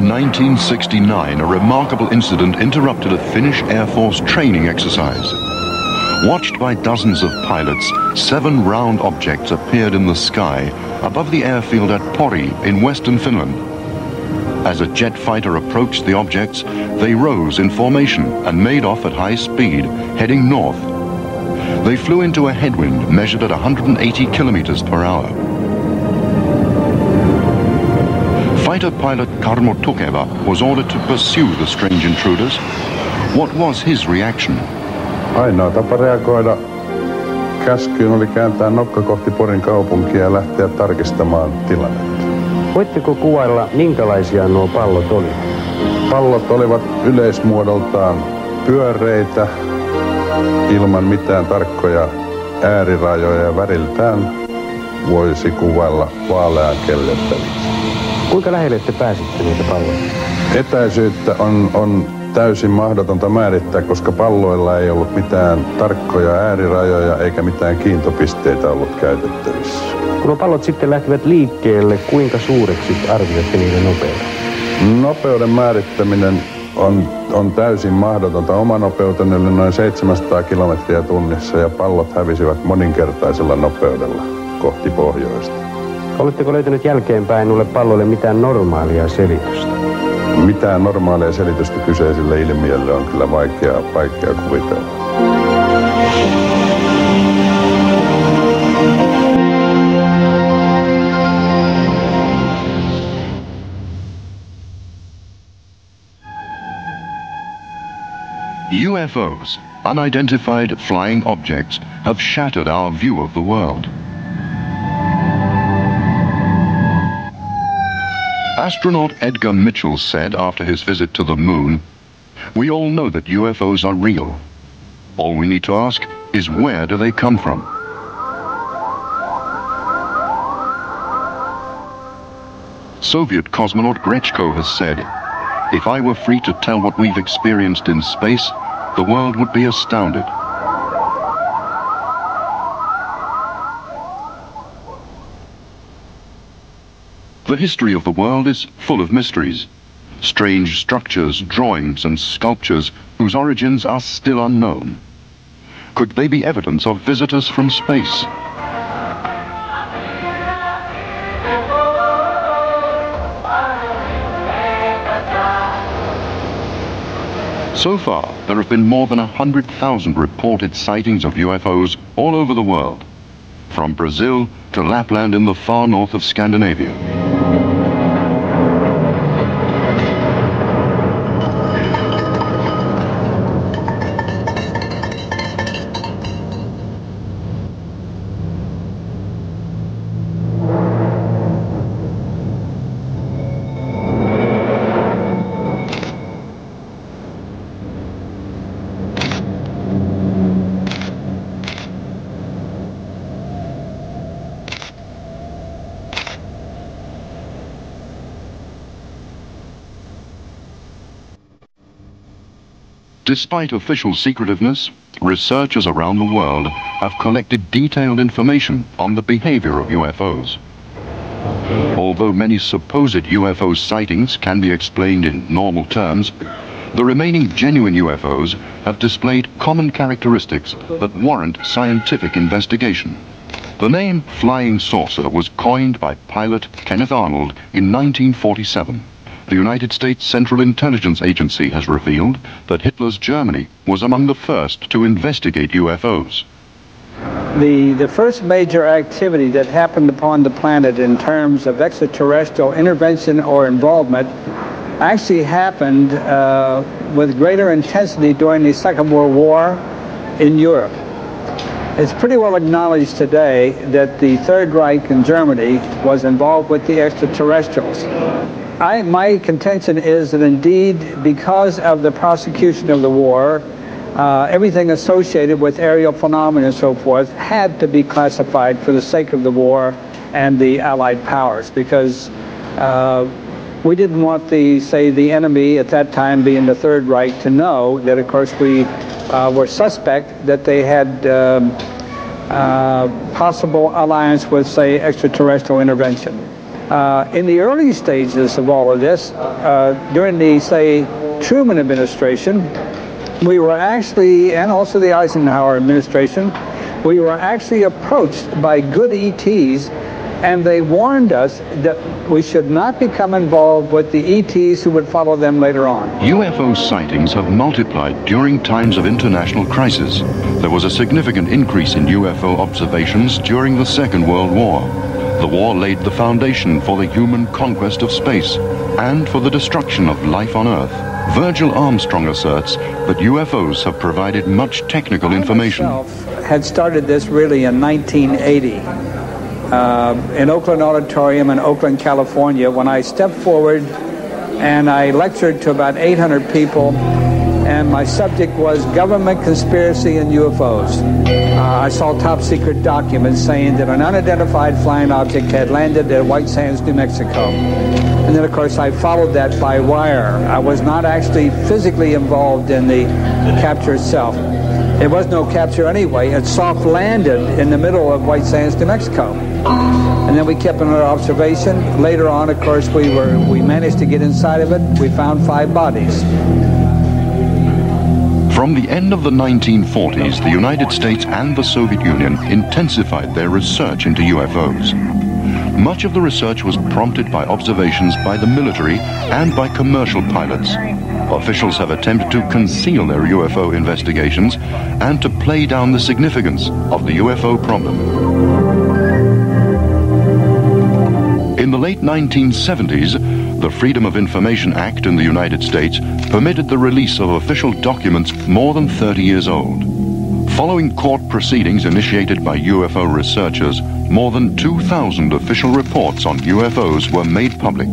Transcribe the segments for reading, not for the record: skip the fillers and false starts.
1969, a remarkable incident interrupted a Finnish Air Force training exercise. Watched by dozens of pilots, 7 round objects appeared in the sky above the airfield at Pori in western Finland. As a jet fighter approached the objects, they rose in formation and made off at high speed, heading north. They flew into a headwind measured at 180 kilometers per hour. Fighter pilot Karmo Tukeva was ordered to pursue the strange intruders. What was his reaction? Ainoa tapa reagoida käskyyn oli kääntää nokka kohti Porin kaupunkia ja lähteä tarkistamaan tilannetta. Voitteko kuvailla, minkälaisia nuo pallot olivat? Pallot olivat yleismuodoltaan pyöreitä, ilman mitään tarkkoja äärirajoja ja väriltään voisi kuvailla vaalean kellertäviksi. Kuinka lähelle te pääsitte niitä palloja? Etäisyyttä on täysin mahdotonta määrittää, koska palloilla ei ollut mitään tarkkoja äärirajoja eikä mitään kiintopisteitä ollut käytettävissä. Kun nuo pallot sitten lähtivät liikkeelle, kuinka suureksi arvioitte niiden nopeuden? Nopeuden määrittäminen on täysin mahdotonta. Oma nopeuteni oli noin 700 kilometriä tunnissa ja pallot hävisivät moninkertaisella nopeudella kohti pohjoista. Oletteko löytänyt jälkeenpäin noille palloille mitään normaalia selitystä? Mitään normaalia selitystä kyseiselle ilmiölle on kyllä vaikea kuvitella. UFOs, unidentified flying objects, have shattered our view of the world. Astronaut Edgar Mitchell said after his visit to the moon, "We all know that UFOs are real. All we need to ask is where do they come from?" Soviet cosmonaut Grechko has said, "If I were free to tell what we've experienced in space, the world would be astounded." The history of the world is full of mysteries. Strange structures, drawings and sculptures whose origins are still unknown. Could they be evidence of visitors from space? So far, there have been more than 100,000 reported sightings of UFOs all over the world, from Brazil to Lapland in the far north of Scandinavia. Despite official secretiveness, researchers around the world have collected detailed information on the behavior of UFOs. Although many supposed UFO sightings can be explained in normal terms, the remaining genuine UFOs have displayed common characteristics that warrant scientific investigation. The name flying saucer was coined by pilot Kenneth Arnold in 1947. The United States Central Intelligence Agency has revealed that Hitler's Germany was among the first to investigate UFOs. The first major activity that happened upon the planet in terms of extraterrestrial intervention or involvement actually happened with greater intensity during the Second World War in Europe. It's pretty well acknowledged today that the Third Reich in Germany was involved with the extraterrestrials. My contention is that indeed, because of the prosecution of the war, everything associated with aerial phenomena and so forth had to be classified for the sake of the war and the Allied powers, because we didn't want the enemy at that time, being the Third Reich, to know that, of course, we were suspect that they had possible alliance with, say, extraterrestrial intervention. In the early stages of all of this, during the, say, Truman administration, we were actually, and also the Eisenhower administration, we were actually approached by good ETs, and they warned us that we should not become involved with the ETs who would follow them later on. UFO sightings have multiplied during times of international crisis. There was a significant increase in UFO observations during the Second World War. The war laid the foundation for the human conquest of space and for the destruction of life on Earth. Virgil Armstrong asserts that UFOs have provided much technical information. I myself had started this really in 1980 in Oakland Auditorium in Oakland, California, when I stepped forward and I lectured to about 800 people, and my subject was government conspiracy and UFOs. I saw top secret documents saying that an unidentified flying object had landed at White Sands, New Mexico. And then, of course, I followed that by wire. I was not actually physically involved in the capture itself. There was no capture anyway. It soft landed in the middle of White Sands, New Mexico. And then we kept another observation. Later on, of course, we managed to get inside of it. We found 5 bodies. From the end of the 1940s, the United States and the Soviet Union intensified their research into UFOs. Much of the research was prompted by observations by the military and by commercial pilots. Officials have attempted to conceal their UFO investigations and to play down the significance of the UFO problem. In the late 1970s, the Freedom of Information Act in the United States permitted the release of official documents more than 30 years old. Following court proceedings initiated by UFO researchers, more than 2,000 official reports on UFOs were made public.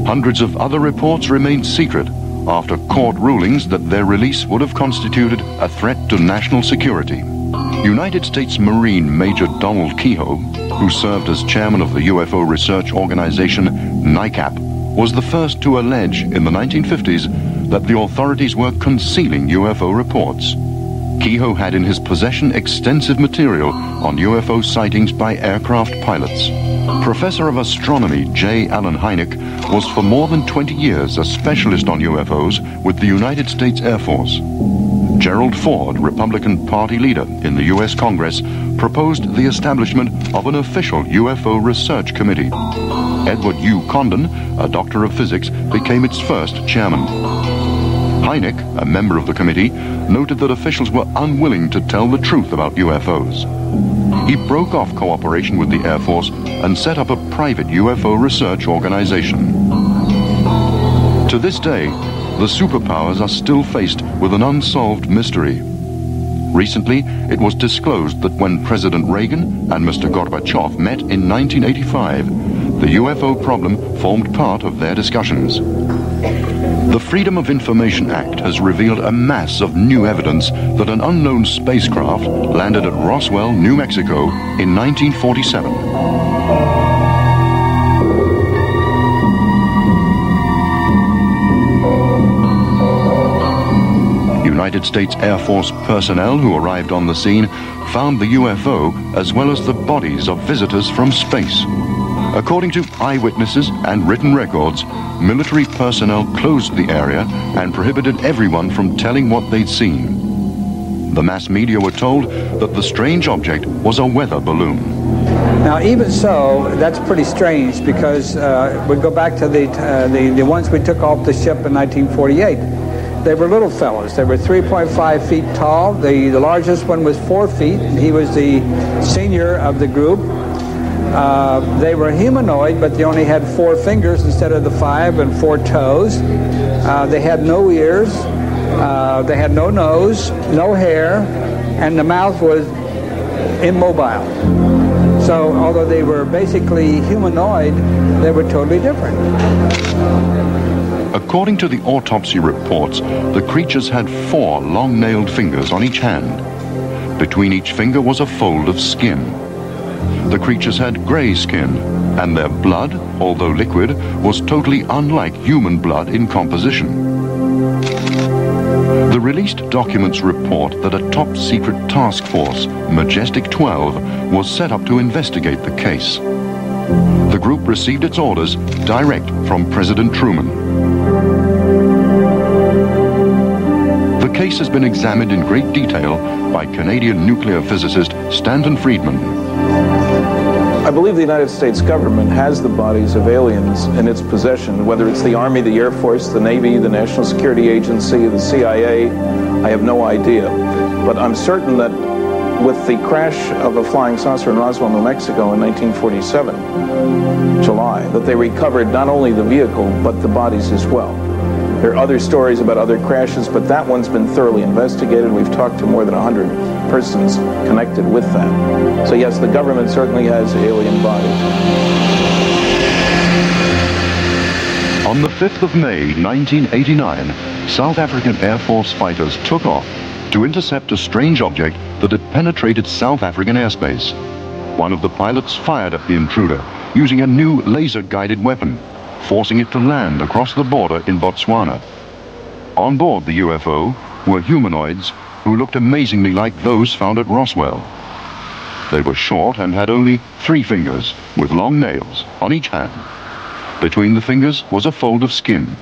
Hundreds of other reports remained secret after court rulings that their release would have constituted a threat to national security. United States Marine Major Donald Kehoe, who served as chairman of the UFO research organization NICAP, was the first to allege in the 1950s that the authorities were concealing UFO reports. Kehoe had in his possession extensive material on UFO sightings by aircraft pilots. Professor of Astronomy J. Allen Hynek was for more than 20 years a specialist on UFOs with the United States Air Force. Gerald Ford, Republican Party leader in the U.S. Congress, proposed the establishment of an official UFO research committee. Edward U. Condon, a doctor of physics, became its first chairman. Hynek, a member of the committee, noted that officials were unwilling to tell the truth about UFOs. He broke off cooperation with the Air Force and set up a private UFO research organization. To this day, the superpowers are still faced with an unsolved mystery. Recently, it was disclosed that when President Reagan and Mr. Gorbachev met in 1985, the UFO problem formed part of their discussions. The Freedom of Information Act has revealed a mass of new evidence that an unknown spacecraft landed at Roswell, New Mexico in 1947. United States Air Force personnel who arrived on the scene found the UFO as well as the bodies of visitors from space. According to eyewitnesses and written records, military personnel closed the area and prohibited everyone from telling what they'd seen. The mass media were told that the strange object was a weather balloon. Now, even so, that's pretty strange because we go back to the ones we took off the ship in 1948. They were little fellows. They were 3.5 feet tall. The largest one was 4 feet, and he was the senior of the group. They were humanoid, but they only had 4 fingers instead of the 5 and 4 toes. They had no ears. They had no nose, no hair, and the mouth was immobile. So although they were basically humanoid, they were totally different. According to the autopsy reports, the creatures had 4 long-nailed fingers on each hand. Between each finger was a fold of skin. The creatures had gray skin, and their blood, although liquid, was totally unlike human blood in composition. The released documents report that a top-secret task force, Majestic 12, was set up to investigate the case. The group received its orders direct from President Truman. The case has been examined in great detail by Canadian nuclear physicist Stanton Friedman. I believe the United States government has the bodies of aliens in its possession, whether it's the Army, the Air Force, the Navy, the National Security Agency, the CIA, I have no idea. But I'm certain that with the crash of a flying saucer in Roswell, New Mexico in 1947, July, that they recovered not only the vehicle, but the bodies as well. There are other stories about other crashes, but that one's been thoroughly investigated. We've talked to more than 100 persons connected with that. So yes, the government certainly has alien bodies. On the 5th of May, 1989, South African Air Force fighters took off to intercept a strange object that had penetrated South African airspace. One of the pilots fired at the intruder using a new laser-guided weapon, forcing it to land across the border in Botswana. On board the UFO were humanoids who looked amazingly like those found at Roswell. They were short and had only 3 fingers with long nails on each hand. Between the fingers was a fold of skin.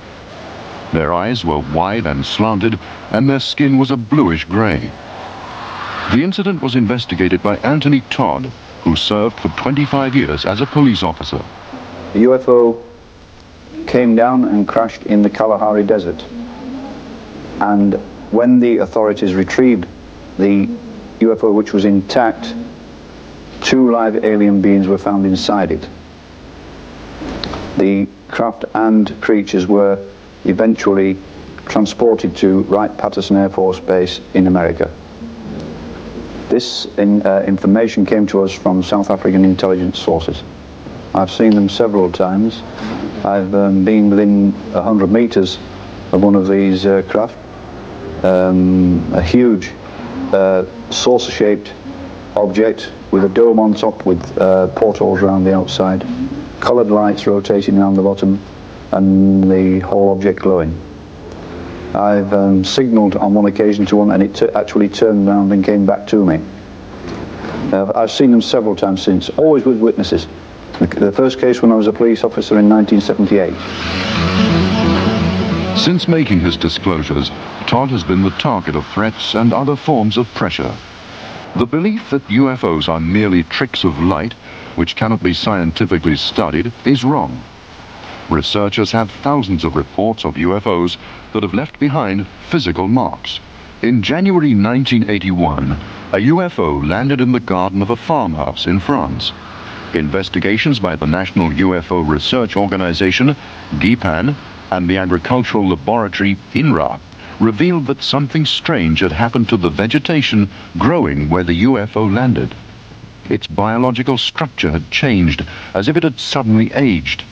Their eyes were wide and slanted, and their skin was a bluish gray. The incident was investigated by Anthony Todd, who served for 25 years as a police officer. The UFO came down and crashed in the Kalahari Desert. And when the authorities retrieved the UFO, which was intact, 2 live alien beings were found inside it. The craft and creatures were eventually transported to Wright-Patterson Air Force Base in America. This information came to us from South African intelligence sources. I've seen them several times. I've been within 100 meters of one of these craft. A huge saucer-shaped object with a dome on top with portholes around the outside, colored lights rotating around the bottom, and the whole object glowing. I've signaled on one occasion to one, and it actually turned around and came back to me. I've seen them several times since, always with witnesses. The first case when I was a police officer in 1978. Since making his disclosures, Todd has been the target of threats and other forms of pressure. The belief that UFOs are merely tricks of light, which cannot be scientifically studied, is wrong. Researchers have thousands of reports of UFOs that have left behind physical marks. In January 1981, a UFO landed in the garden of a farmhouse in France. Investigations by the National UFO Research Organization, GIPAN, and the agricultural laboratory INRA revealed that something strange had happened to the vegetation growing where the UFO landed. Its biological structure had changed, as if it had suddenly aged.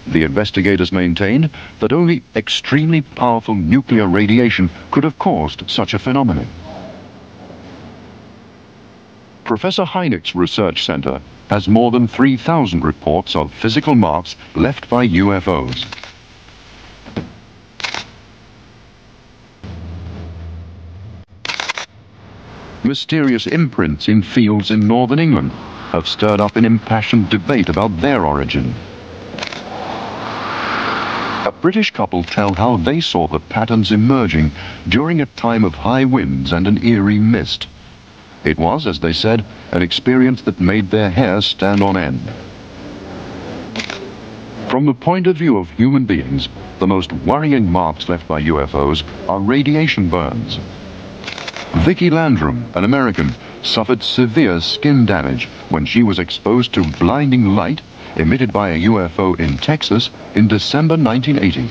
The investigators maintained that only extremely powerful nuclear radiation could have caused such a phenomenon. Professor Hynek's research center has more than 3,000 reports of physical marks left by UFOs. Mysterious imprints in fields in northern England have stirred up an impassioned debate about their origin. A British couple tell how they saw the patterns emerging during a time of high winds and an eerie mist. It was, as they said, an experience that made their hair stand on end. From the point of view of human beings, the most worrying marks left by UFOs are radiation burns. Vicki Landrum, an American, suffered severe skin damage when she was exposed to blinding light emitted by a UFO in Texas in December 1980.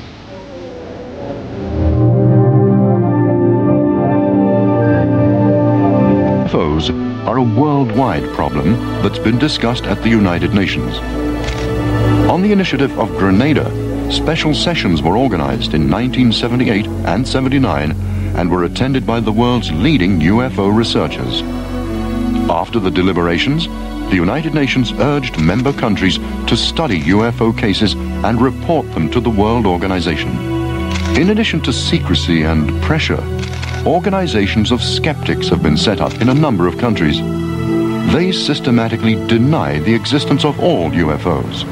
UFOs are a worldwide problem that's been discussed at the United Nations. On the initiative of Grenada, special sessions were organized in 1978 and 79 and were attended by the world's leading UFO researchers. After the deliberations, the United Nations urged member countries to study UFO cases and report them to the World Organization. In addition to secrecy and pressure, organizations of skeptics have been set up in a number of countries. They systematically deny the existence of all UFOs.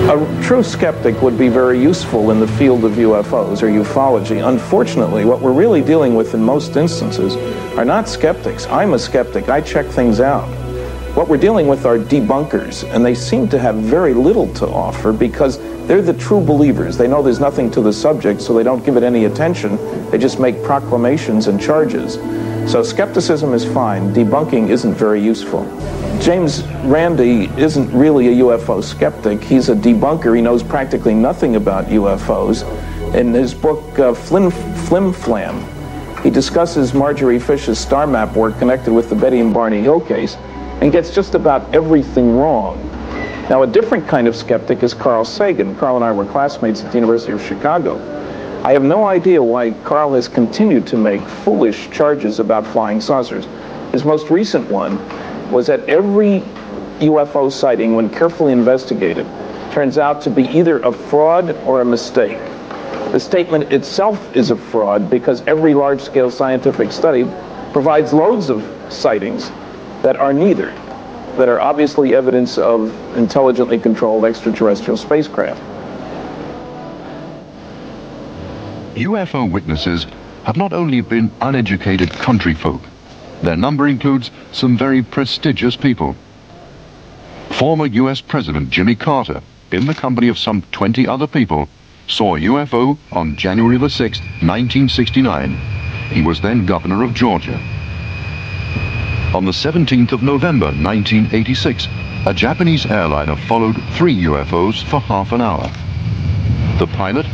A true skeptic would be very useful in the field of UFOs or ufology. Unfortunately, what we're really dealing with in most instances are not skeptics. I'm a skeptic. I check things out. What we're dealing with are debunkers, and they seem to have very little to offer because they're the true believers. They know there's nothing to the subject, so they don't give it any attention. They just make proclamations and charges. So skepticism is fine. Debunking isn't very useful. James Randi isn't really a UFO skeptic. He's a debunker. He knows practically nothing about UFOs. In his book, Flim Flam, he discusses Marjorie Fish's star map work connected with the Betty and Barney Hill case and gets just about everything wrong. Now, a different kind of skeptic is Carl Sagan. Carl and I were classmates at the University of Chicago. I have no idea why Carl has continued to make foolish charges about flying saucers. His most recent one was that every UFO sighting, when carefully investigated, turns out to be either a fraud or a mistake. The statement itself is a fraud because every large-scale scientific study provides loads of sightings that are neither, that are obviously evidence of intelligently controlled extraterrestrial spacecraft. UFO witnesses have not only been uneducated country folk, their number includes some very prestigious people. Former US President Jimmy Carter, in the company of some 20 other people, saw a UFO on January the 6th, 1969. He was then governor of Georgia. On the 17th of November 1986, a Japanese airliner followed 3 UFOs for half an hour. The pilot,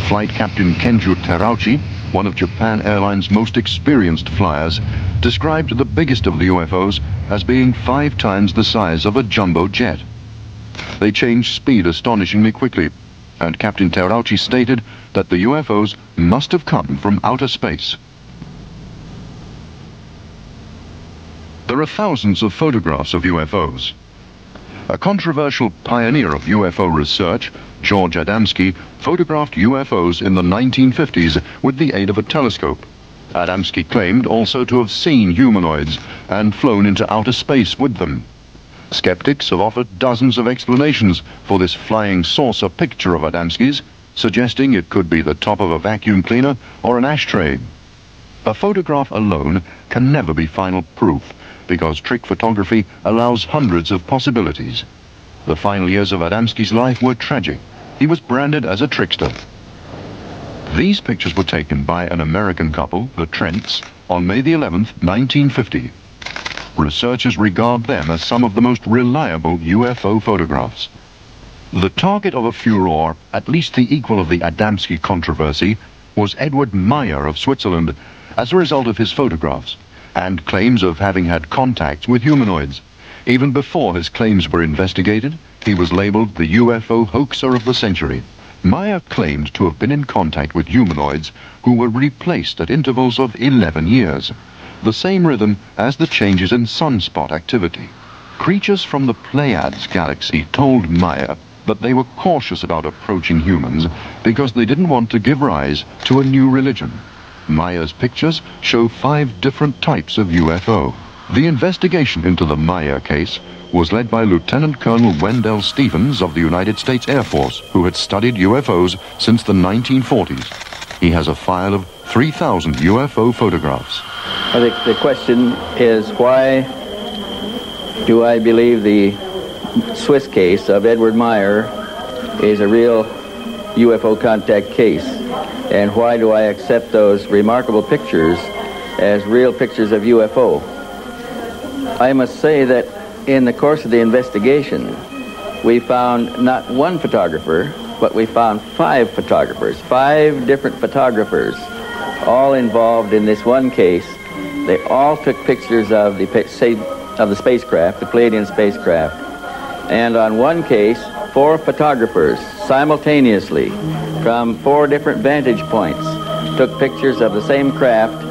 Flight Captain Kenju Terauchi, one of Japan Airlines' most experienced flyers, described the biggest of the UFOs as being 5 times the size of a jumbo jet. They changed speed astonishingly quickly, and Captain Terauchi stated that the UFOs must have come from outer space. There are thousands of photographs of UFOs. A controversial pioneer of UFO research, George Adamski, photographed UFOs in the 1950s with the aid of a telescope. Adamski claimed also to have seen humanoids and flown into outer space with them. Skeptics have offered dozens of explanations for this flying saucer picture of Adamski's, suggesting it could be the top of a vacuum cleaner or an ashtray. A photograph alone can never be final proof, because trick photography allows hundreds of possibilities. The final years of Adamski's life were tragic. He was branded as a trickster. These pictures were taken by an American couple, the Trents, on May the 11th, 1950. Researchers regard them as some of the most reliable UFO photographs. The target of a furor, at least the equal of the Adamski controversy, was Edward Meyer of Switzerland as a result of his photographs and claims of having had contacts with humanoids. Even before his claims were investigated, he was labeled the UFO hoaxer of the century. Meyer claimed to have been in contact with humanoids who were replaced at intervals of 11 years, the same rhythm as the changes in sunspot activity. Creatures from the Pleiades galaxy told Meyer that they were cautious about approaching humans because they didn't want to give rise to a new religion. Meyer's pictures show 5 different types of UFO. The investigation into the Meyer case was led by Lieutenant Colonel Wendell Stevens of the United States Air Force, who had studied UFOs since the 1940s. He has a file of 3,000 UFO photographs. I think the question is, why do I believe the Swiss case of Edward Meyer is a real UFO contact case? And why do I accept those remarkable pictures as real pictures of UFO? I must say that in the course of the investigation, we found not one photographer, but we found 5 photographers, 5 different photographers, all involved in this one case. They all took pictures of the spacecraft, the Pleiadian spacecraft. And on one case, 4 photographers simultaneously from 4 different vantage points took pictures of the same craft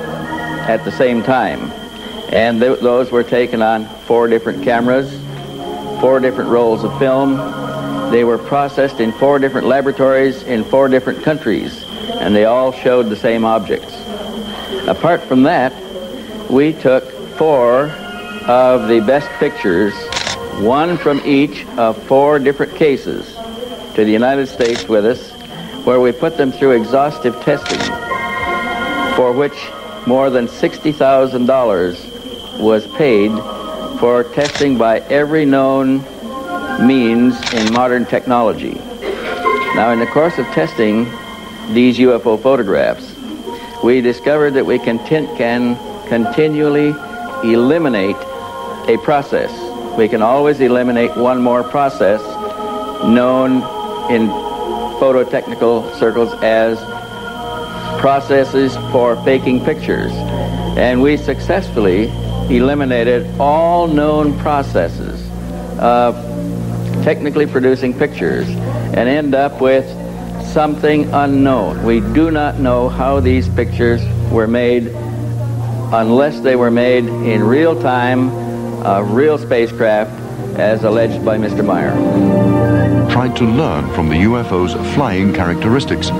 at the same time. And those were taken on 4 different cameras, 4 different rolls of film. They were processed in 4 different laboratories in 4 different countries, and they all showed the same objects. Apart from that, we took 4 of the best pictures, one from each of 4 different cases. to the United States with us, where we put them through exhaustive testing, for which more than $60,000 was paid for testing by every known means in modern technology. Now, in the course of testing these UFO photographs, we discovered that we can continually eliminate a process. We can always eliminate one more process known in phototechnical circles as processes for faking pictures. And we successfully eliminated all known processes of technically producing pictures and end up with something unknown. We do not know how these pictures were made unless they were made in real time, real spacecraft, as alleged by Mr. Meyer. Tried to learn from the UFO's flying characteristics,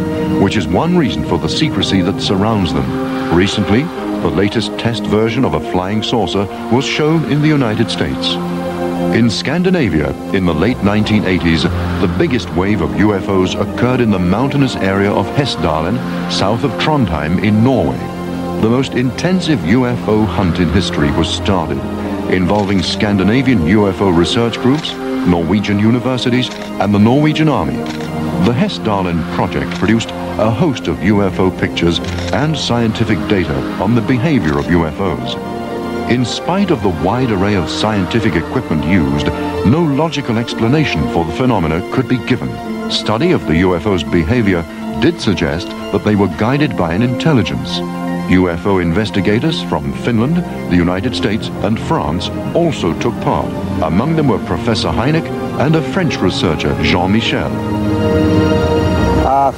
which is one reason for the secrecy that surrounds them. Recently, the latest test version of a flying saucer was shown in the United States. In Scandinavia, in the late 1980s, the biggest wave of UFOs occurred in the mountainous area of Hessdalen, south of Trondheim in Norway. The most intensive UFO hunt in history was started, involving Scandinavian UFO research groups, Norwegian universities, and the Norwegian Army. The Hessdalen project produced a host of UFO pictures and scientific data on the behavior of UFOs. In spite of the wide array of scientific equipment used, no logical explanation for the phenomena could be given. Study of the UFO's behavior did suggest that they were guided by an intelligence. UFO investigators from Finland, the United States, and France also took part. Among them were Professor Heineck and a French researcher, Jean-Michel.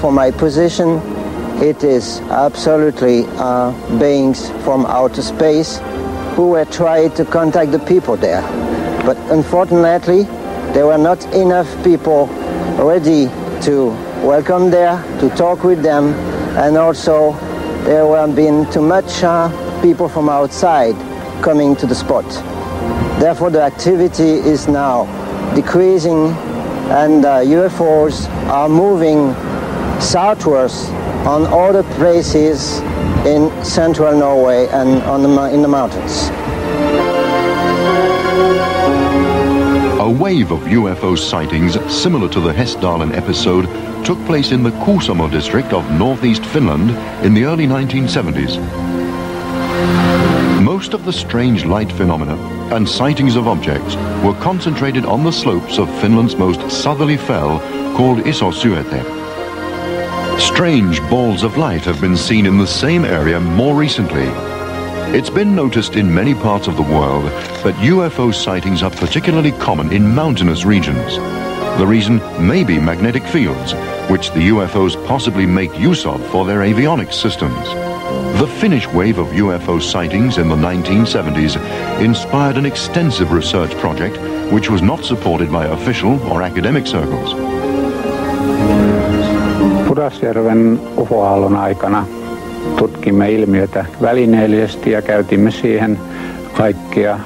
For my position, it is absolutely beings from outer space who were trying to contact the people there. But unfortunately, there were not enough people ready to welcome there, to talk with them, and also there were been too much people from outside coming to the spot. Therefore, the activity is now decreasing, and UFOs are moving southwards on other places in central Norway and in the mountains. A wave of UFO sightings similar to the Hessdalen episode took place in the Kuusamo district of northeast Finland in the early 1970s. Most of the strange light phenomena and sightings of objects were concentrated on the slopes of Finland's most southerly fell called Isosyöte. Strange balls of light have been seen in the same area more recently. It's been noticed in many parts of the world, but UFO sightings are particularly common in mountainous regions. The reason may be magnetic fields, which the UFOs possibly make use of for their avionics systems. The Finnish wave of UFO sightings in the 1970s inspired an extensive research project which was not supported by official or academic circles. Pudasjärven UFO-aallon aikana tutkimme ilmiötä välineellisesti ja käytimme siihen kaikkia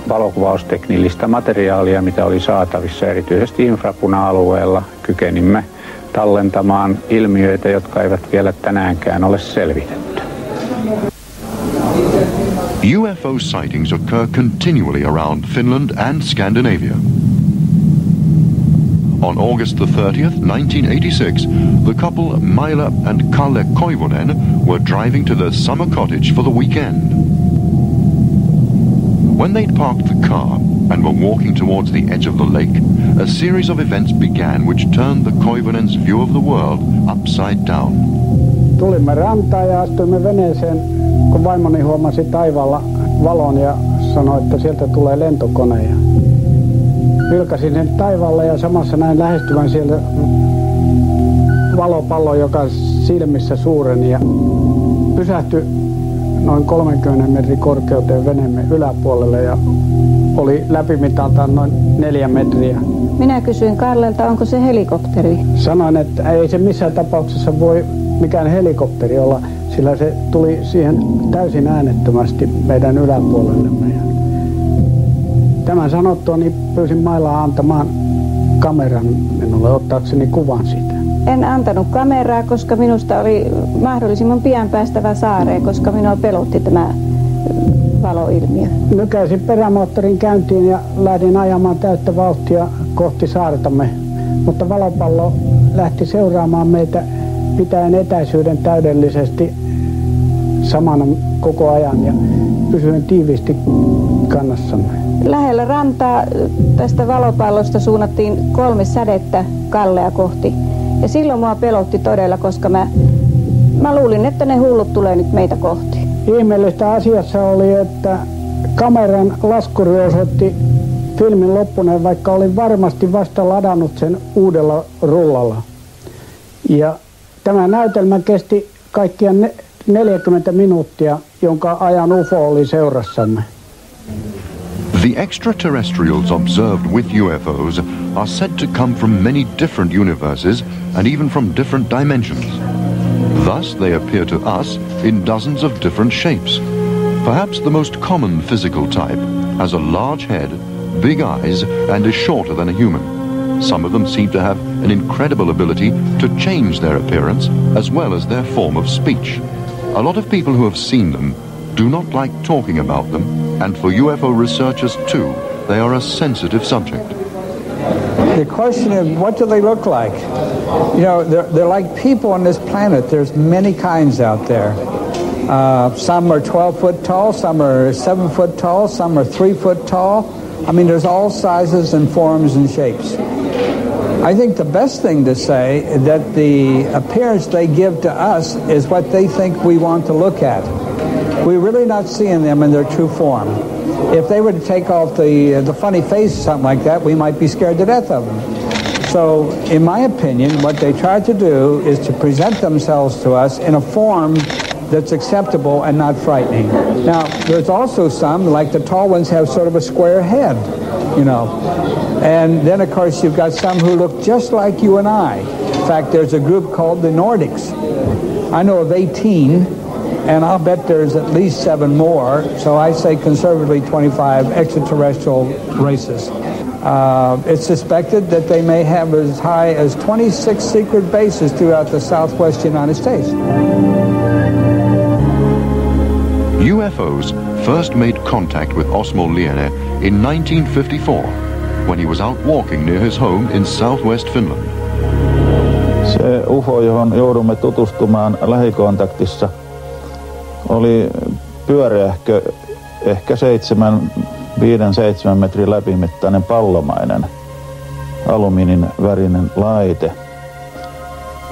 valokuvausteknillistä materiaalia, mitä oli saatavissa, erityisesti infrapuna-alueella. Kykenimme tallentamaan ilmiöitä, jotka eivät vielä tänäänkään ole selvitetty. UFO sightings occur continually around Finland and Scandinavia. On August the 30th, 1986, the couple Maila and Kalle Koivunen were driving to their summer cottage for the weekend. When they'd parked the car and were walking towards the edge of the lake, a series of events began which turned the Koivunens' view of the world upside down. Tulimme rantaan ja astuimme veneeseen, kun vaimoni huomasi taivaalla valon ja sanoi, että sieltä tulee lentokone. Vilkasin sen taivaalle ja samassa näin lähestyvän siellä valopallo, joka silmissä suureni ja pysähtyi noin 30 metrin korkeuteen veneemme yläpuolelle ja oli läpimitaltaan noin 4 metriä. Minä kysyin Kallelta, onko se helikopteri? Sanoin, että ei se missään tapauksessa voi mikään helikopteri olla, sillä se tuli siihen täysin äänettömästi meidän yläpuolellemme. Tämän sanottua niin pyysin Mailaa antamaan kameran minulle ottaakseni kuvan siitä? En antanut kameraa, koska minusta oli mahdollisimman pian päästävä saareen, koska minua pelotti tämä valoilmiö. Nykäisin perämoottorin käyntiin ja lähdin ajamaan täyttä vauhtia kohti saartamme, mutta valopallo lähti seuraamaan meitä pitäen etäisyyden täydellisesti samana koko ajan ja pysyin tiiviisti kannassamme. Lähellä rantaa tästä valopallosta suunnattiin 3 sädettä Kallea kohti. Ja silloin mua pelotti todella, koska mä luulin, että ne hullut tulee nyt meitä kohti. Ihmeellistä asiassa oli, että kameran laskuri osoitti filmin loppuneen, vaikka olin varmasti vasta ladannut sen uudella rullalla. Ja tämä näytelmä kesti kaikkiaan 40 minuuttia, jonka ajan UFO oli seurassamme. The extraterrestrials observed with UFOs are said to come from many different universes and even from different dimensions. Thus they appear to us in dozens of different shapes. Perhaps the most common physical type has a large head, big eyes, and is shorter than a human. Some of them seem to have an incredible ability to change their appearance as well as their form of speech. A lot of people who have seen them do not like talking about them, and for UFO researchers too, they are a sensitive subject. The question is, what do they look like? You know, they're like people on this planet. There's many kinds out there. Some are 12 foot tall, some are 7 foot tall, some are 3 foot tall. I mean, there's all sizes and forms and shapes. I think the best thing to say is that the appearance they give to us is what they think we want to look at. We're really not seeing them in their true form. If they were to take off the funny face or something like that, we might be scared to death of them. So, in my opinion, what they try to do is to present themselves to us in a form that's acceptable and not frightening. Now, there's also some, like the tall ones, have sort of a square head, you know. And then, of course, you've got some who look just like you and I. In fact, there's a group called the Nordics. I know of 18, and I'll bet there's at least 7 more, so I say conservatively 25 extraterrestrial races. It's suspected that they may have as high as 26 secret bases throughout the southwest United States. UFOs first made contact with Osmo Liene in 1954 when he was out walking near his home in southwest Finland. Se UFO, johon joudumme tutustumaan lähikontaktissa, oli pyöreähkö, ehkä 5-7 metrin läpimittainen pallomainen alumiinin värinen laite,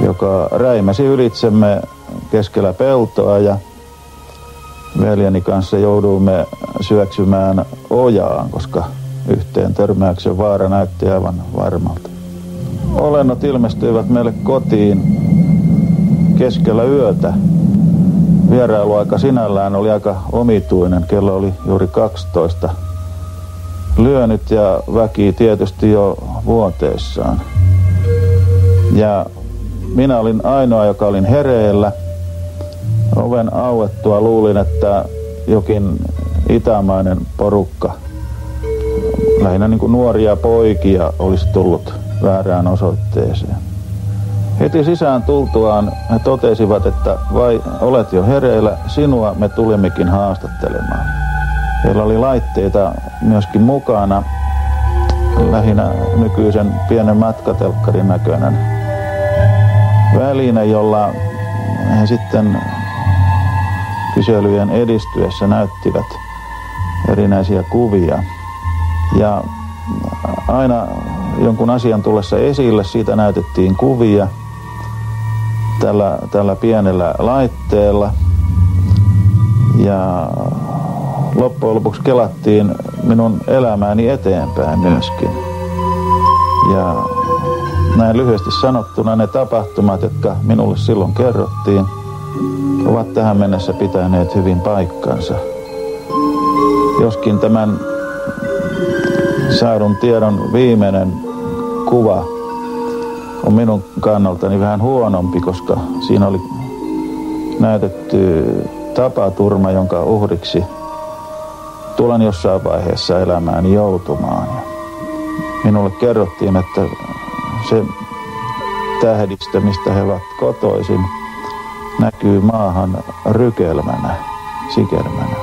joka räimäsi ylitsemme keskellä peltoa, ja veljeni kanssa jouduimme syöksymään ojaan, koska yhteen törmäyksen vaara näytti aivan varmalta. Olennot ilmestyivät meille kotiin keskellä yötä. Vierailuaika sinällään oli aika omituinen. Kello oli juuri 12. Lyönyt ja väki tietysti jo vuoteissaan. Ja minä olin ainoa, joka olin hereillä. Oven auettua luulin, että jokin itämainen porukka, lähinnä niin kuin nuoria poikia, olisi tullut väärään osoitteeseen. Heti sisään tultuaan he totesivat, että vai olet jo hereillä, sinua me tulimmekin haastattelemaan. Heillä oli laitteita myöskin mukana, lähinnä nykyisen pienen matkatelkkarin näköinen väline, jolla he sitten kyselyjen edistyessä näyttivät erinäisiä kuvia. Ja aina jonkun asian tullessa esille, siitä näytettiin kuvia tällä pienellä laitteella. Ja loppujen lopuksi kelattiin minun elämääni eteenpäin myöskin. Ja näin lyhyesti sanottuna ne tapahtumat, jotka minulle silloin kerrottiin, ovat tähän mennessä pitäneet hyvin paikkansa. Joskin tämän saadun tiedon viimeinen kuva on minun kannaltani vähän huonompi, koska siinä oli näytetty tapaturma, jonka uhriksi tulen jossain vaiheessa elämääni joutumaan. minulle kerrottiin, että se tähdistä, mistä he ovat kotoisin, näkyy maahan rykelmänä, sikelmänä.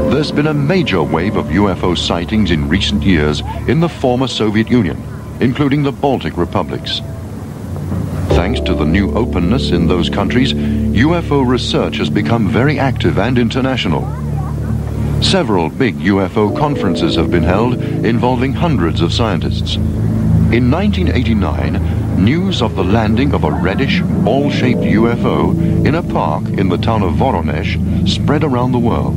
There's been a major wave of UFO sightings in recent years in the former Soviet Union, including the Baltic republics. Thanks to the new openness in those countries, UFO research has become very active and international. Several big UFO conferences have been held involving hundreds of scientists. In 1989, news of the landing of a reddish, ball-shaped UFO in a park in the town of Voronezh spread around the world.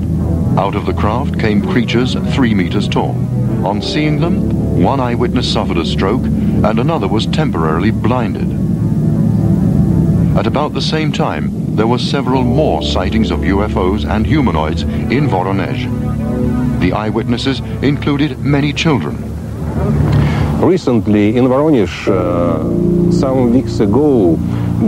Out of the craft came creatures 3 meters tall. On seeing them, one eyewitness suffered a stroke and another was temporarily blinded. At about the same time, there were several more sightings of UFOs and humanoids in Voronezh. The eyewitnesses included many children. Recently in Voronezh, some weeks ago,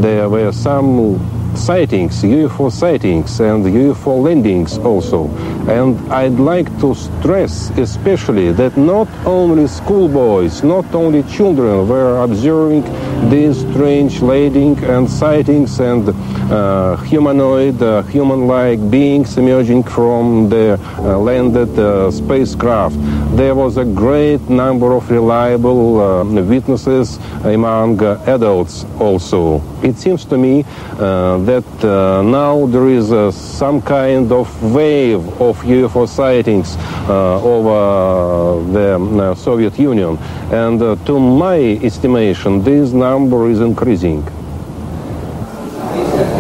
there were some sightings, UFO sightings and UFO landings also. And I'd like to stress especially that not only schoolboys, not only children were observing these strange landing and sightings and humanoid, human-like beings emerging from the landed spacecraft. There was a great number of reliable witnesses among adults also. It seems to me that now there is some kind of wave of UFO sightings over the Soviet Union, and to my estimation this number is increasing.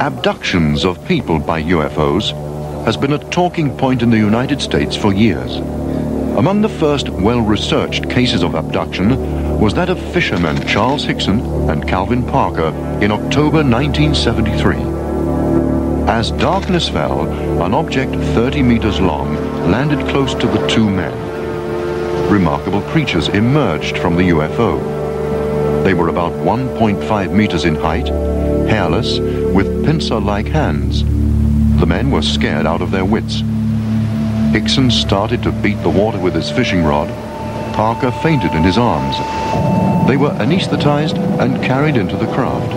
Abductions of people by UFOs has been a talking point in the United States for years. Among the first well-researched cases of abduction was that of fishermen Charles Hickson and Calvin Parker in October 1973. As darkness fell, an object 30 meters long landed close to the two men. Remarkable creatures emerged from the UFO. They were about 1.5 meters in height, hairless, with pincer-like hands. The men were scared out of their wits. Hickson started to beat the water with his fishing rod. Parker fainted in his arms. They were anesthetized and carried into the craft.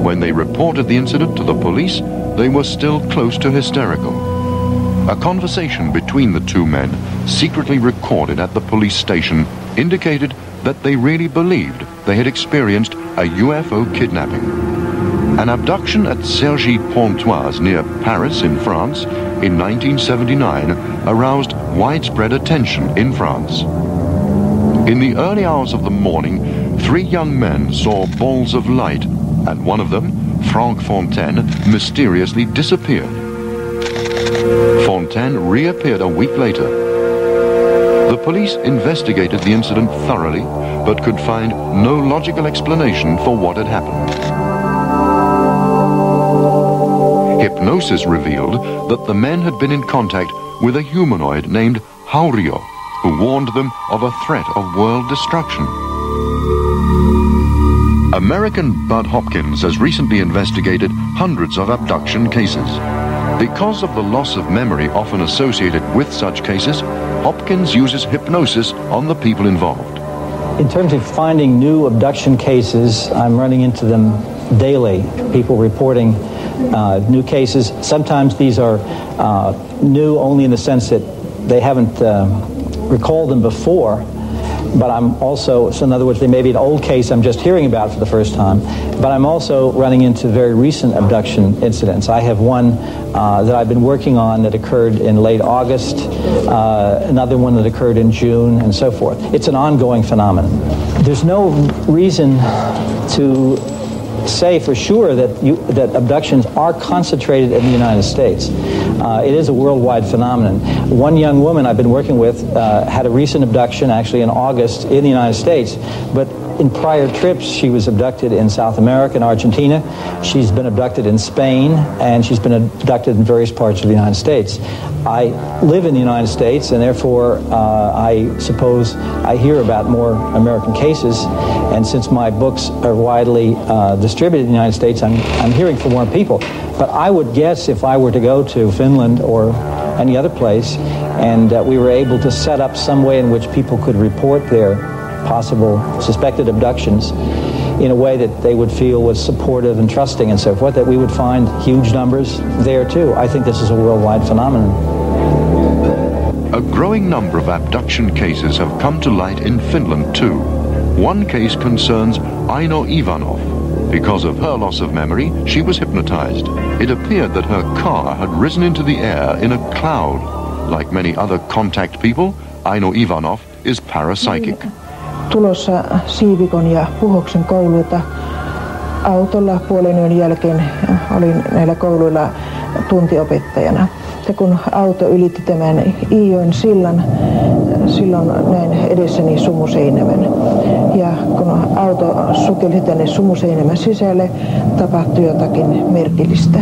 When they reported the incident to the police, they were still close to hysterical. A conversation between the two men, secretly recorded at the police station, indicated that they really believed they had experienced a UFO kidnapping. An abduction at Cergy-Pontoise near Paris in France in 1979 aroused widespread attention in France. In the early hours of the morning, 3 young men saw balls of light, and one of them, Franck Fontaine, mysteriously disappeared. Fontaine reappeared a week later. The police investigated the incident thoroughly, but could find no logical explanation for what had happened. Hypnosis revealed that the men had been in contact with a humanoid named Haurio, who warned them of a threat of world destruction. American Bud Hopkins has recently investigated hundreds of abduction cases. Because of the loss of memory often associated with such cases, Hopkins uses hypnosis on the people involved. In terms of finding new abduction cases, I'm running into them daily. People reporting new cases. Sometimes these are new only in the sense that they haven't recalled them before, but I'm also, so in other words, they may be an old case I'm just hearing about for the first time, but I'm also running into very recent abduction incidents. I have one that I've been working on that occurred in late August, another one that occurred in June, and so forth. It's an ongoing phenomenon. There's no reason to say for sure that abductions are concentrated in the United States. It is a worldwide phenomenon. One young woman I've been working with had a recent abduction, actually in August, in the United States, but in prior trips she was abducted in South America and Argentina. She's been abducted in Spain, and she's been abducted in various parts of the United States. I live in the United States, and therefore I suppose I hear about more American cases, and since my books are widely distributed in the United States, I'm hearing from more people. But I would guess if I were to go to Finland or any other place, and we were able to set up some way in which people could report their possible suspected abductions in a way that they would feel was supportive and trusting and so forth, that we would find huge numbers there too. I think this is a worldwide phenomenon. A growing number of abduction cases have come to light in Finland too. One case concerns Aino Ivanov. Because of her loss of memory, she was hypnotized. It appeared that her car had risen into the air in a cloud. Like many other contact people, Aino Ivanov is parapsychic. Tulossa Siivikon ja Puhoksen kouluilta autolla puolen yön jälkeen olin näillä kouluilla tuntiopettajana. Ja kun auto ylitti tämän Iijoen sillan, silloin näin edessäni Sumuseinämän. Ja kun auto sukelsi tänne Sumuseinämän sisälle, tapahtui jotakin merkillistä.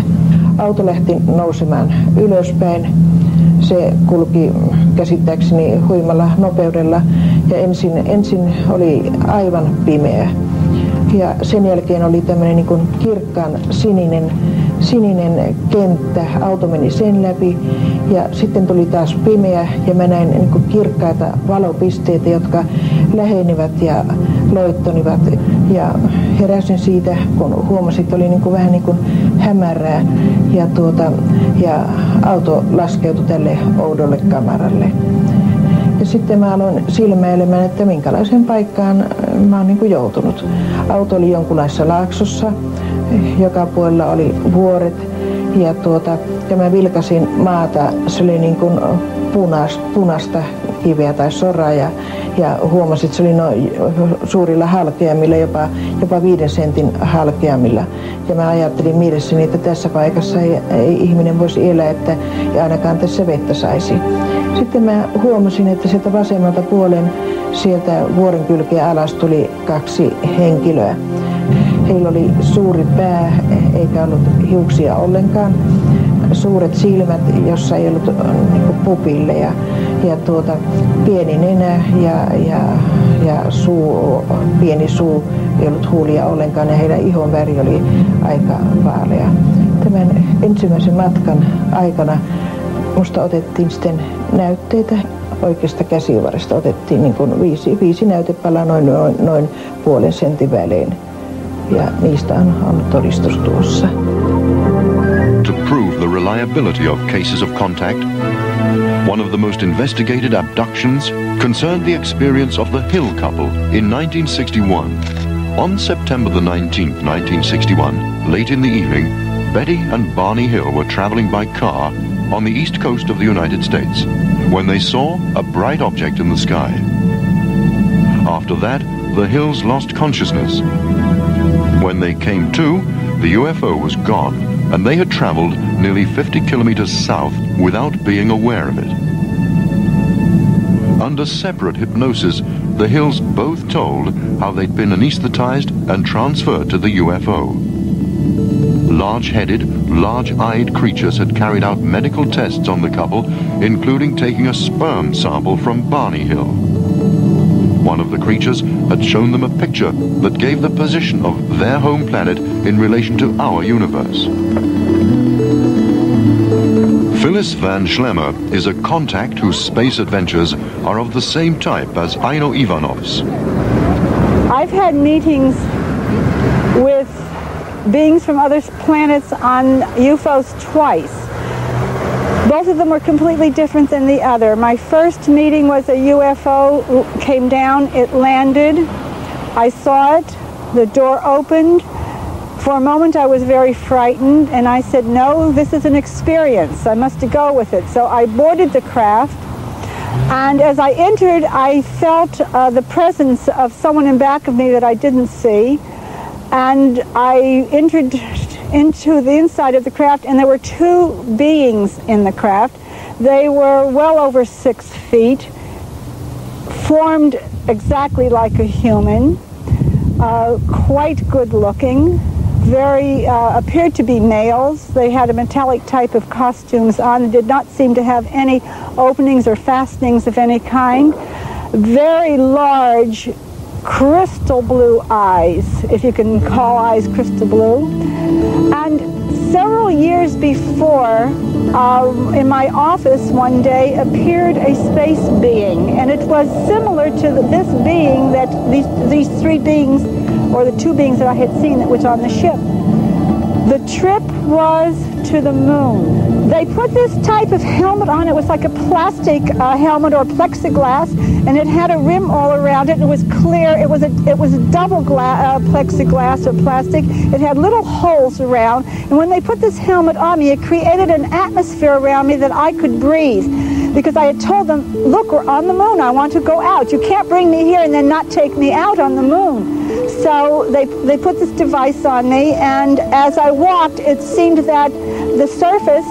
Auto lähti nousemaan ylöspäin. Se kulki käsittääkseni huimalla nopeudella ja ensin oli aivan pimeä. Ja sen jälkeen oli tämmöinen niin kuin kirkkaan sininen kenttä, auto meni sen läpi ja sitten tuli taas pimeä ja mä näin niin kuin kirkkaita valopisteitä, jotka lähenivät ja loittonivat. Ja heräsin siitä, kun huomasin, että oli niin kuin vähän niin kuin hämärää ja auto laskeutui tälle oudolle kamaralle. Ja sitten mä aloin silmäilemään, että minkälaiseen paikkaan mä oon niin kuin joutunut. Auto oli jonkunlaisessa laaksossa, joka puolella oli vuoret ja mä vilkasin maata, se oli niin kuin punaista kiveä tai soraa ja huomasin, että se oli suurilla halkeamilla, jopa 5 sentin halkeamilla. Ja mä ajattelin mielessäni, että tässä paikassa ei ihminen voisi elää, että ei ainakaan tässä vettä saisi. Sitten mä huomasin, että sieltä vasemmalta puolen sieltä vuoren kylkeä alas tuli 2 henkilöä. Heillä oli suuri pää, eikä ollut hiuksia ollenkaan. Suuret silmät, jossa ei ollut niin pupilleja. Ja pieni nenä ja pieni suu, ei ollut huulia ollenkaan ja heidän ihon väri oli aika vaalea. Tämän ensimmäisen matkan aikana musta otettiin sitten näytteitä. Oikeasta käsivarresta otettiin niin kuin 5 näytepalaa noin puolen sentin välein. Ja niistä on todistus tuossa. To prove the reliability of cases of contact, one of the most investigated abductions concerned the experience of the Hill couple in 1961. On September the 19th, 1961, late in the evening, Betty and Barney Hill were traveling by car on the east coast of the United States when they saw a bright object in the sky. After that, the Hills lost consciousness. When they came to, the UFO was gone, and they had traveled nearly 50 kilometers south without being aware of it. Under separate hypnosis, the Hills both told how they'd been anesthetized and transferred to the UFO. Large-headed, large-eyed creatures had carried out medical tests on the couple, including taking a sperm sample from Barney Hill. One of the creatures had shown them a picture that gave the position of their home planet in relation to our universe. Phyllis Van Schlemmer is a contact whose space adventures are of the same type as Aino Ivanov's. I've had meetings with beings from other planets on UFOs twice. Both of them were completely different than the other. My first meeting was a UFO came down, it landed, I saw it, the door opened. For a moment I was very frightened and I said, no, this is an experience, I must go with it. So I boarded the craft, and as I entered I felt the presence of someone in back of me that I didn't see, and I entered into the inside of the craft, and there were two beings in the craft. They were well over 6 feet, formed exactly like a human, quite good looking, very appeared to be males. They had a metallic type of costumes on and did not seem to have any openings or fastenings of any kind. Very large crystal blue eyes, if you can call eyes crystal blue. And several years before, in my office one day appeared a space being, and it was similar to this being that these three beings, or the two beings that I had seen that was on the ship. The trip was to the moon. They put this type of helmet on. It was like a plastic helmet or plexiglass, and it had a rim all around it. It was clear. It was a double plexiglass or plastic. It had little holes around, and when they put this helmet on me, it created an atmosphere around me that I could breathe. Because I had told them, look, we're on the moon. I want to go out. You can't bring me here and then not take me out on the moon. So they put this device on me, and as I walked, it seemed that the surface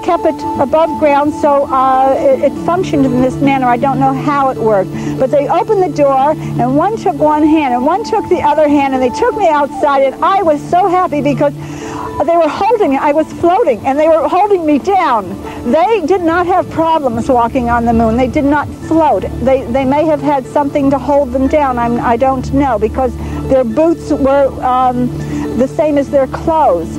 kept it above ground, so it functioned in this manner. I don't know how it worked. But they opened the door, and one took one hand, and one took the other hand, and they took me outside, and I was so happy because they were holding me. I was floating, and they were holding me down. They did not have problems walking on the moon. They did not float. They may have had something to hold them down. I don't know, because their boots were the same as their clothes.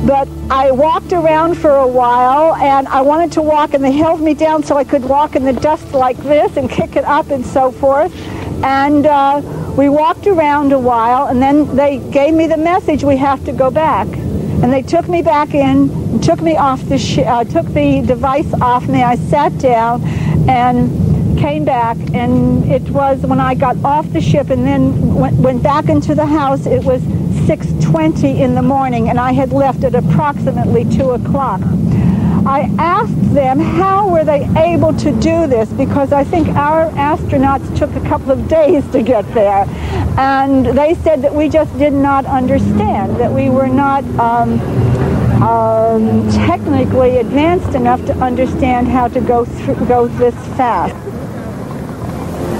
But I walked around for a while, and I wanted to walk, and they held me down so I could walk in the dust like this and kick it up and so forth. And we walked around a while, and then they gave me the message, we have to go back. And they took me back in, and took me off the took the device off me. I sat down and came back, and it was when I got off the ship and then went back into the house, it was 6:20 in the morning, and I had left at approximately 2 o'clock. I asked them how were they able to do this, because I think our astronauts took a couple of days to get there. And they said that we just did not understand, that we were not technically advanced enough to understand how to go this fast.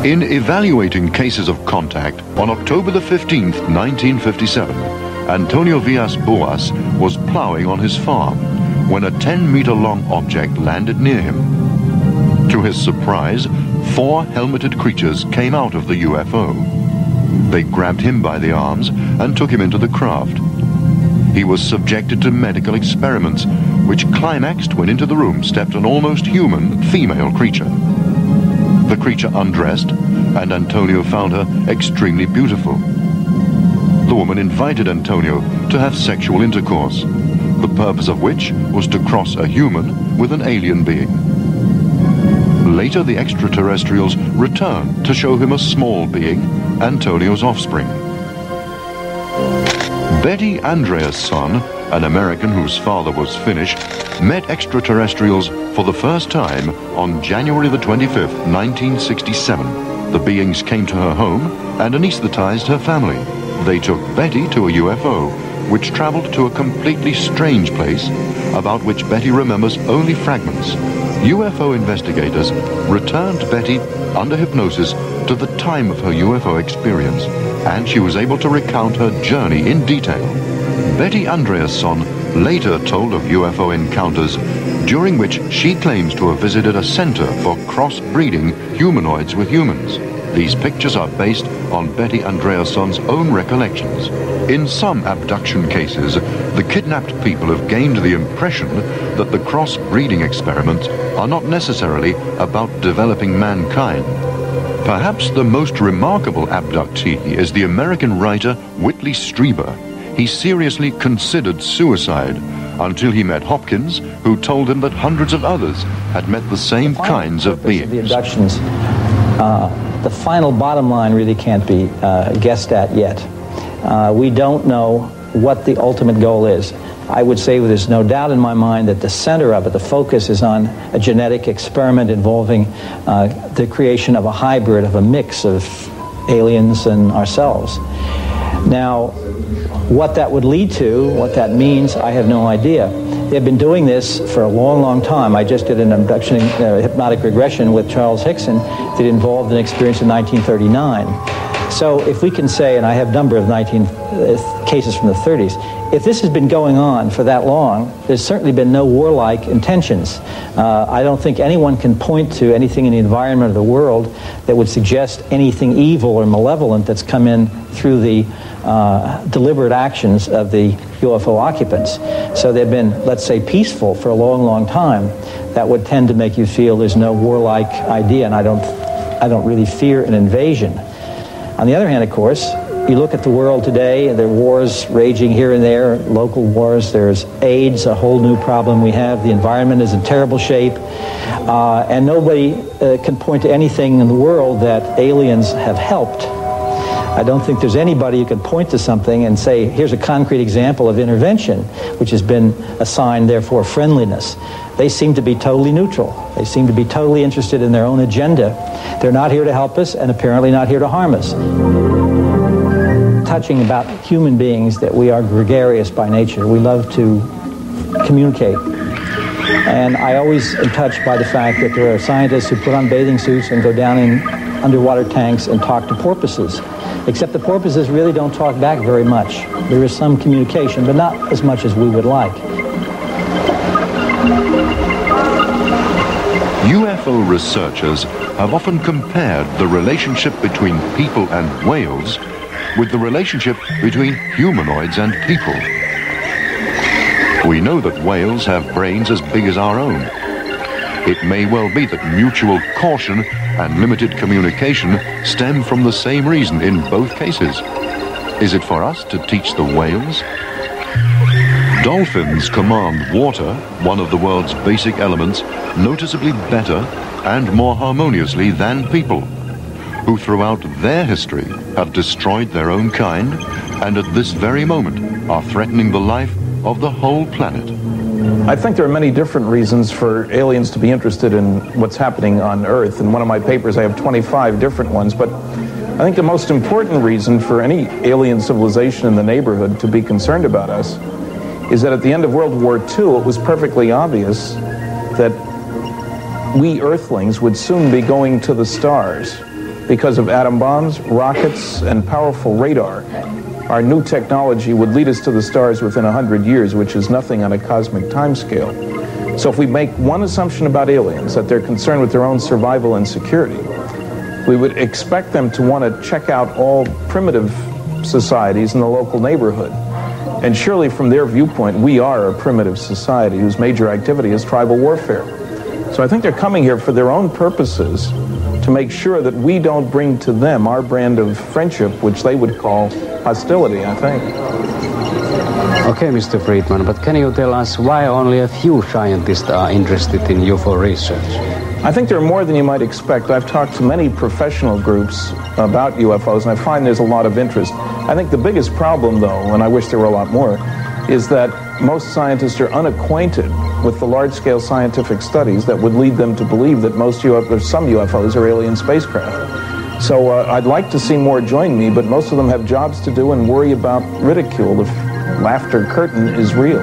In evaluating cases of contact, on October the 15th, 1957, Antonio Villas-Boas was plowing on his farm when a 10-meter-long object landed near him. To his surprise, 4 helmeted creatures came out of the UFO. They grabbed him by the arms and took him into the craft. He was subjected to medical experiments, which climaxed when into the room stepped an almost human female creature. The creature undressed, and Antonio found her extremely beautiful. The woman invited Antonio to have sexual intercourse, the purpose of which was to cross a human with an alien being. Later, the extraterrestrials returned to show him a small being, Antonio's offspring. Betty Andreasson, an American whose father was Finnish, met extraterrestrials for the first time on January the 25th, 1967. The beings came to her home and anesthetized her family. They took Betty to a UFO, which traveled to a completely strange place about which Betty remembers only fragments. UFO investigators returned Betty under hypnosis to the time of her UFO experience, and she was able to recount her journey in detail. Betty Andreasson later told of UFO encounters during which she claims to have visited a center for cross-breeding humanoids with humans. These pictures are based on Betty Andreasson's own recollections. In some abduction cases, the kidnapped people have gained the impression that the cross-breeding experiments are not necessarily about developing mankind. Perhaps the most remarkable abductee is the American writer Whitley Strieber. He seriously considered suicide until he met Hopkins, who told him that hundreds of others had met the same kinds of beings. The abductions, the final bottom line really can't be guessed at yet. We don't know what the ultimate goal is. I would say there's no doubt in my mind that the center of it, the focus is on a genetic experiment involving the creation of a hybrid, of a mix of aliens and ourselves. Now, what that would lead to, what that means, I have no idea. They've been doing this for a long, long time. I just did an abduction hypnotic regression with Charles Hickson that involved an experience in 1939. So if we can say, and I have a number of cases from the 30s, if this has been going on for that long, there's certainly been no warlike intentions. I don't think anyone can point to anything in the environment of the world that would suggest anything evil or malevolent that's come in through the deliberate actions of the UFO occupants. So they've been, let's say, peaceful for a long, long time. That would tend to make you feel there's no warlike idea, and I don't really fear an invasion. On the other hand, of course, you look at the world today, there are wars raging here and there, local wars, there's AIDS, a whole new problem we have, the environment is in terrible shape, and nobody can point to anything in the world that aliens have helped. I don't think there's anybody who can point to something and say, here's a concrete example of intervention, which has been assigned, therefore, friendliness. They seem to be totally neutral. They seem to be totally interested in their own agenda. They're not here to help us and apparently not here to harm us. Touching about human beings, that we are gregarious by nature. We love to communicate. And I always am touched by the fact that there are scientists who put on bathing suits and go down in underwater tanks and talk to porpoises. Except the porpoises really don't talk back very much. There is some communication, but not as much as we would like. UFO researchers have often compared the relationship between people and whales with the relationship between humanoids and people. We know that whales have brains as big as our own. It may well be that mutual caution and limited communication stem from the same reason in both cases. Is it for us to teach the whales? Dolphins command water, one of the world's basic elements, noticeably better and more harmoniously than people, who throughout their history have destroyed their own kind and at this very moment are threatening the life of the whole planet. I think there are many different reasons for aliens to be interested in what's happening on Earth. In one of my papers I have 25 different ones, but I think the most important reason for any alien civilization in the neighborhood to be concerned about us is that at the end of World War II it was perfectly obvious that we Earthlings would soon be going to the stars because of atom bombs, rockets, and powerful radar. Our new technology would lead us to the stars within 100 years, which is nothing on a cosmic timescale. So if we make one assumption about aliens, that they're concerned with their own survival and security, we would expect them to want to check out all primitive societies in the local neighborhood. And surely from their viewpoint, we are a primitive society whose major activity is tribal warfare. So I think they're coming here for their own purposes to make sure that we don't bring to them our brand of friendship, which they would call hostility, I think. Okay, Mr. Friedman, but can you tell us why only a few scientists are interested in UFO research? I think there are more than you might expect. I've talked to many professional groups about UFOs, and I find there's a lot of interest. I think the biggest problem, though, and I wish there were a lot more, is that most scientists are unacquainted with the large-scale scientific studies that would lead them to believe that some UFOs are alien spacecraft. So I'd like to see more join me, but most of them have jobs to do and worry about ridicule if laughter curtain is real.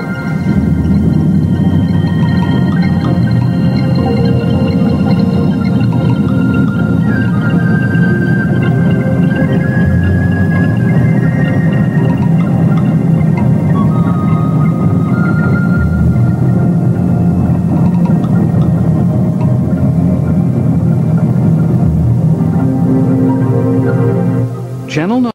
Channel